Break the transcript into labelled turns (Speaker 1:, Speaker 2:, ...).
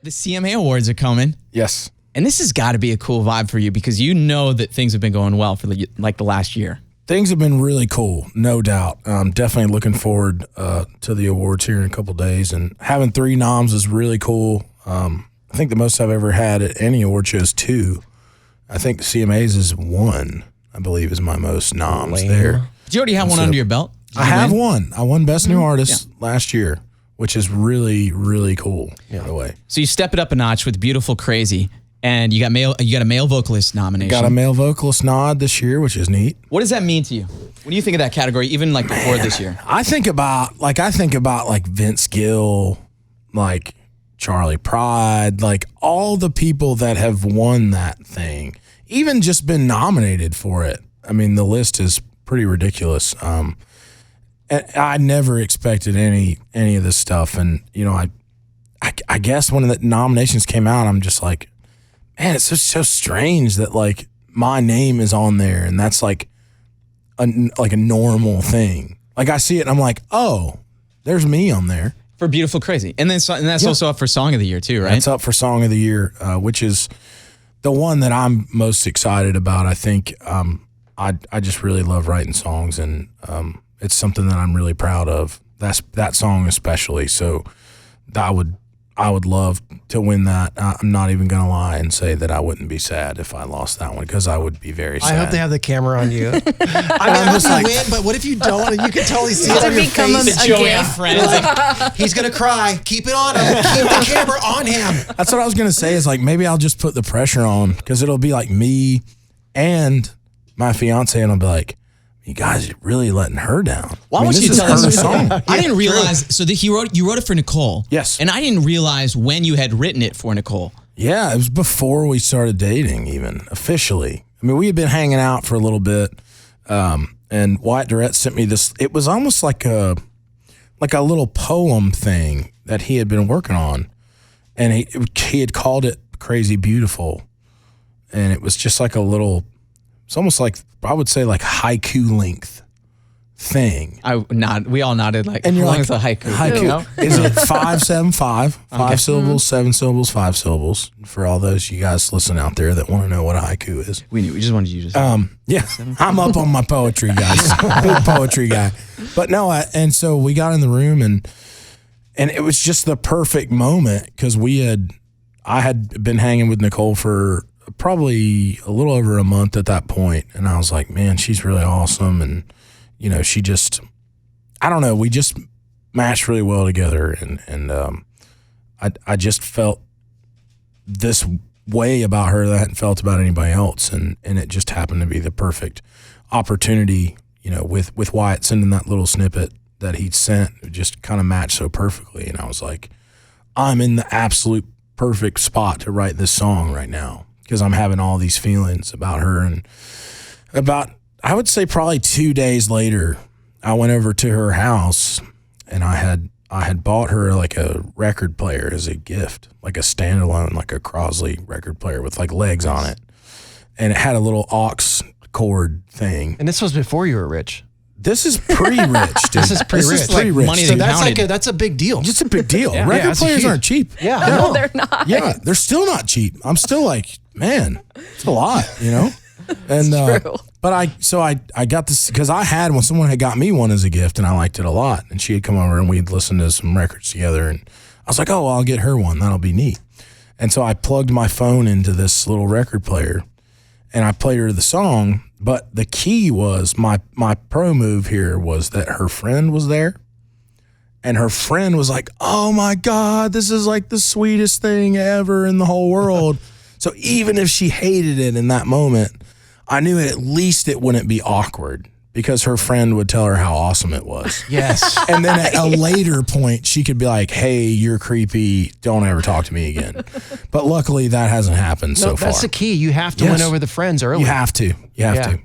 Speaker 1: The CMA Awards are coming.
Speaker 2: Yes.
Speaker 1: And this has got to be a cool vibe for you because you know that things have been going well for the last year.
Speaker 2: Things have been really cool, no doubt. I'm definitely looking forward to the awards here in a couple days. And having 3 noms is really cool. I think the most I've ever had at any award show is 2. I think the CMA's is 1, I believe, is my most noms there.
Speaker 1: Did you already have one under your belt?
Speaker 2: I have won. I won Best New Artist last year, which is really, really cool, by the way.
Speaker 1: So you step it up a notch with Beautiful Crazy, and you got a male vocalist nomination.
Speaker 2: Got a male vocalist nod this year, which is neat.
Speaker 1: What does that mean to you? When you think of that category, even like before this year?
Speaker 2: I think about Vince Gill, like Charlie Pride, like all the people that have won that thing, even just been nominated for it. I mean, the list is pretty ridiculous. And I never expected any of this stuff. And, you know, I guess when the nominations came out, I'm just like, man, it's just so strange that like my name is on there, and that's like a normal thing. Like I see it and I'm like, oh, there's me on there.
Speaker 1: For Beautiful Crazy. And that's also up for Song of the Year too, right?
Speaker 2: It's up for Song of the Year, which is the one that I'm most excited about. I think I just really love writing songs, and it's something that I'm really proud of. That song especially. So I would love to win that. I'm not even going to lie and say that I wouldn't be sad if I lost that one, because I would be very sad.
Speaker 3: I hope they have the camera on you. I mean, I hope you win, but what if you don't? You can totally see it on your face. He's going to cry. Keep it on him. Keep the camera on him.
Speaker 2: That's what I was going to say, is like maybe I'll just put the pressure on, because it'll be like me and my fiance, and I'll be like, you guys are really letting her down.
Speaker 1: Why don't you tell us?
Speaker 2: Song.
Speaker 1: I didn't realize. So you wrote it for Nicole.
Speaker 2: Yes.
Speaker 1: And I didn't realize when you had written it for Nicole.
Speaker 2: Yeah, it was before we started dating, even officially. I mean, we had been hanging out for a little bit, and Wyatt Durrett sent me this. It was almost like a little poem thing that he had been working on, and he had called it Crazy Beautiful, and it was just like a little. It's almost like, I would say, like haiku length thing.
Speaker 1: We all nodded like,
Speaker 2: and
Speaker 1: how
Speaker 2: you're
Speaker 1: long
Speaker 2: like,
Speaker 1: is a haiku?
Speaker 2: Haiku. Is it 5, 7, 5? 5 syllables, 7 syllables, 5 syllables. For all those you guys listening out there that want to know what a haiku is.
Speaker 1: We knew. We just wanted you to say.
Speaker 2: Yeah, I'm up on my poetry, guys. Big poetry guy. But no, and so we got in the room, and it was just the perfect moment, because I had been hanging with Nicole for probably a little over a month at that point, and I was like, man, she's really awesome, and you know, she just, I don't know, we just matched really well together, and I just felt this way about her that I hadn't felt about anybody else, and it just happened to be the perfect opportunity, you know, with Wyatt sending that little snippet that he'd sent. It just kind of matched so perfectly, and I was like, I'm in the absolute perfect spot to write this song right now, because I'm having all these feelings about her. And I would say probably 2 days later, I went over to her house, and I had bought her like a record player as a gift, like a standalone, like a Crosley record player with like legs on it. And it had a little aux cord thing.
Speaker 3: And this was before you were rich.
Speaker 2: This is pre-rich, dude.
Speaker 3: This is pre-rich.
Speaker 2: Pre-rich.
Speaker 1: Money
Speaker 3: So
Speaker 1: that
Speaker 3: that's a big deal.
Speaker 2: Just a big deal.
Speaker 3: Yeah.
Speaker 2: Record
Speaker 3: Yeah,
Speaker 2: players aren't cheap.
Speaker 3: Yeah.
Speaker 4: No, they're not.
Speaker 2: Yeah, they're still not cheap. I'm still like, man, it's a lot, you know? And
Speaker 4: true.
Speaker 2: but I got this, because when someone had got me one as a gift, and I liked it a lot, and she had come over and we'd listened to some records together, and I was like, oh, well, I'll get her one. That'll be neat. And so I plugged my phone into this little record player, and I played her the song. But the key was, my pro move here was that her friend was there, and her friend was like, oh my God, this is like the sweetest thing ever in the whole world. So even if she hated it in that moment, I knew at least it wouldn't be awkward, because her friend would tell her how awesome it was.
Speaker 3: Yes.
Speaker 2: And then at a later point, she could be like, hey, you're creepy. Don't ever talk to me again. But luckily, that hasn't happened so far.
Speaker 3: That's the key. You have to win over the friends early.
Speaker 2: You have to. You have to.